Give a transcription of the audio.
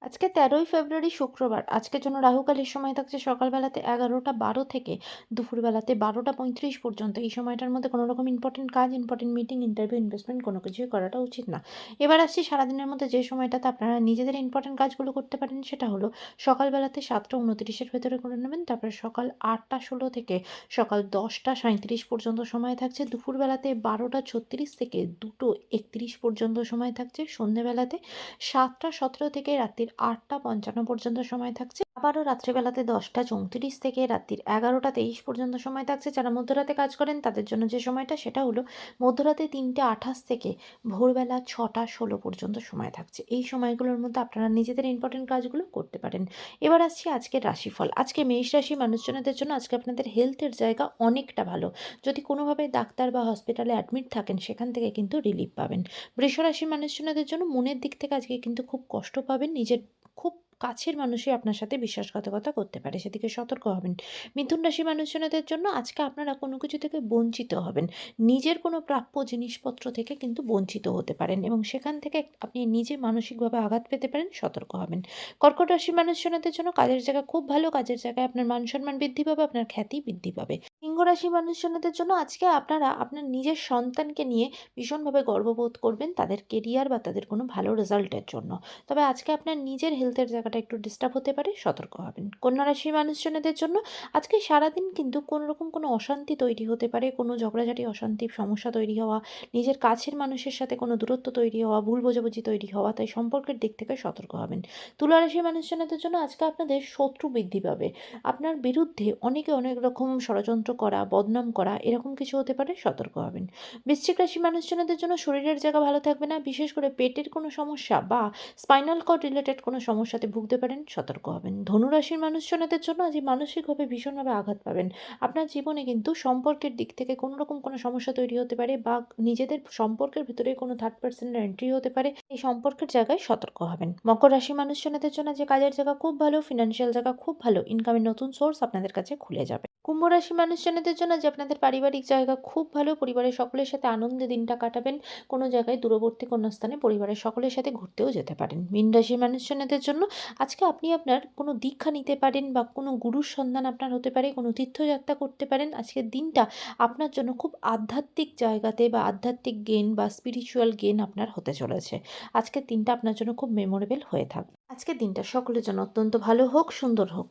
আজকে ১৩ই ফেব্রুয়ারি শুক্রবার। আজকের জন্য রাহুকালের সময় থাকছে সকালবেলাতে ১১টা ১২ থেকে দুপুরবেলাতে ১২টা ৩৫ পর্যন্ত। এই সময়টার মধ্যে কোনো রকম ইম্পোর্টেন্ট কাজ, ইম্পোর্টেন্ট মিটিং, ইন্টারভিউ, ইনভেস্টমেন্ট কোনো কিছুই করাটা উচিত না। এবার আসছি সারাদিনের মধ্যে যে সময়টাতে আপনারা নিজেদের ইম্পোর্টেন্ট কাজগুলো করতে পারেন সেটা হলো সকালবেলাতে ৭টা ২৯ এর ভেতরে করে নেবেন। তারপরে সকাল ৮টা ১৬ থেকে সকাল ১০টা ৩৭ পর্যন্ত সময় থাকছে। দুপুরবেলাতে ১২টা ৩৬ থেকে ২টো ৩১ পর্যন্ত সময় থাকছে। সন্ধ্যেবেলাতে ৭টা ১৭ থেকে রাত্রির ৮টা ৫৫ পর্যন্ত সময় থাকছে। আবারও রাত্রিবেলাতে ১০টা ৩৪ থেকে রাত্রির ১১টা ২৩ পর্যন্ত সময় থাকছে। যারা মধ্যরাতে কাজ করেন তাদের জন্য যে সময়টা সেটা হলো মধ্যরাতে ৩টে ২৮ থেকে ভোরবেলা ৬টা ১৬ পর্যন্ত সময় থাকছে। এই সময়গুলোর মধ্যে আপনারা নিজেদের ইম্পোর্টেন্ট কাজগুলো করতে পারেন। এবার আসছি আজকের রাশিফল। আজকে মেষ রাশি মানুষজনদের জন্য আজকে আপনাদের হেলথের জায়গা অনেকটা ভালো। যদি কোনোভাবে ডাক্তার বা হসপিটালে অ্যাডমিট থাকেন সেখান থেকে কিন্তু রিলিফ পাবেন। বৃষরাশির মানুষজনদের জন্য মনের দিক থেকে আজকে কিন্তু খুব কষ্ট পাবেন। নিজের খুব কাছের মানুষই আপনার সাথে বিশ্বাসঘাতকতা করতে পারে, সেদিকে সতর্ক হবেন। মিথুন রাশির মানুষজনদের জন্য আজকে আপনারা কোনো কিছু থেকে বঞ্চিত হবেন। নিজের কোনো প্রাপ্য জিনিসপত্র থেকে কিন্তু বঞ্চিত হতে পারেন এবং সেখান থেকে আপনি নিজে মানসিকভাবে আঘাত পেতে পারেন, সতর্ক হবেন। কর্কট রাশির মানুষজনদের জন্য কাজের জায়গা খুব ভালো, কাজের জায়গায় আপনার মান সম্মান বৃদ্ধি পাবে, আপনার খ্যাতি বৃদ্ধি পাবে। সিংহ রাশির মানুষজনদের জন্য আজকে আপনারা আপনার নিজের সন্তানকে নিয়ে ভীষণভাবে গর্ববোধ করবেন তাদের কেরিয়ার বা তাদের কোনো ভালো রেজাল্টের জন্য। তবে আজকে আপনার নিজের হেলথের জায়গাটা একটু ডিস্টার্ব হতে পারে, সতর্ক হবেন। কন্যা রাশির মানুষজনদের জন্য আজকে সারাদিন কিন্তু কোনো রকম কোনো অশান্তি তৈরি হতে পারে, কোনো ঝগড়াঝাটি, অশান্তি, সমস্যা তৈরি হওয়া, নিজের কাছের মানুষের সাথে কোনো দূরত্ব তৈরি হওয়া, ভুল বোঝাবুঝি তৈরি হওয়া, তাই সম্পর্কের দিক থেকে সতর্ক হবেন। তুলা রাশির মানুষজনদের জন্য আজকে আপনাদের শত্রু বৃদ্ধি পাবে। আপনার বিরুদ্ধে অনেকে অনেক রকম ষড়যন্ত্র করা, বদনাম করা এরকম কিছু হতে পারে, সতর্ক হবেন। বৃশ্চিক রাশির মানুষজনদের জন্য শরীরের জায়গা ভালো থাকবে না, বিশেষ করে পেটের কোনো সমস্যা বা স্পাইনাল কর্ড রিলেটেড কোনো সমস্যাতে ভুগতে পারেন, সতর্ক হবেন। ধনু রাশির মানুষজনদের জন্য আজ মানসিকভাবে ভীষণভাবে আঘাত পাবেন। আপনার জীবনে কিন্তু সম্পর্কের দিক থেকে কোনো রকম কোনো সমস্যা তৈরি হতে পারে বা নিজেদের সম্পর্কের ভিতরে কোনো থার্ড পার্সনের এন্ট্রি হতে পারে, এই সম্পর্কের জায়গায় সতর্ক হবেন। মকর রাশির মানুষজনদের জন্য যে কাজের জায়গা খুব ভালো, ফিনান্সিয়াল জায়গা খুব ভালো, ইনকামের নতুন সোর্স আপনাদের কাছে খুলে যাবে। কুম্ভ রাশির মানুষজনদের জন্য যে আপনাদের পারিবারিক জায়গা খুব ভালো, পরিবারের সকলের সাথে আনন্দে দিনটা কাটাবেন। কোনো জায়গায় দূরবর্তী কোনো স্থানে পরিবারের সকলের সাথে ঘুরতেও যেতে পারেন। মীন রাশির মানুষজনদের জন্য আজকে আপনি আপনার কোনো দীক্ষা নিতে পারেন বা কোনো গুরুর সন্ধান আপনার হতে পারে, কোনো তীর্থযাত্রা করতে পারেন। আজকের দিনটা আপনার জন্য খুব আধ্যাত্মিক জায়গাতে বা আধ্যাত্মিক গেইন বা স্পিরিচুয়াল গেইন আপনার হতে চলেছে। আজকের দিনটা আপনার জন্য খুব মেমোরেবল হয়ে থাকবে। আজকের দিনটা সকলের জন্য অত্যন্ত ভালো হোক, সুন্দর হোক।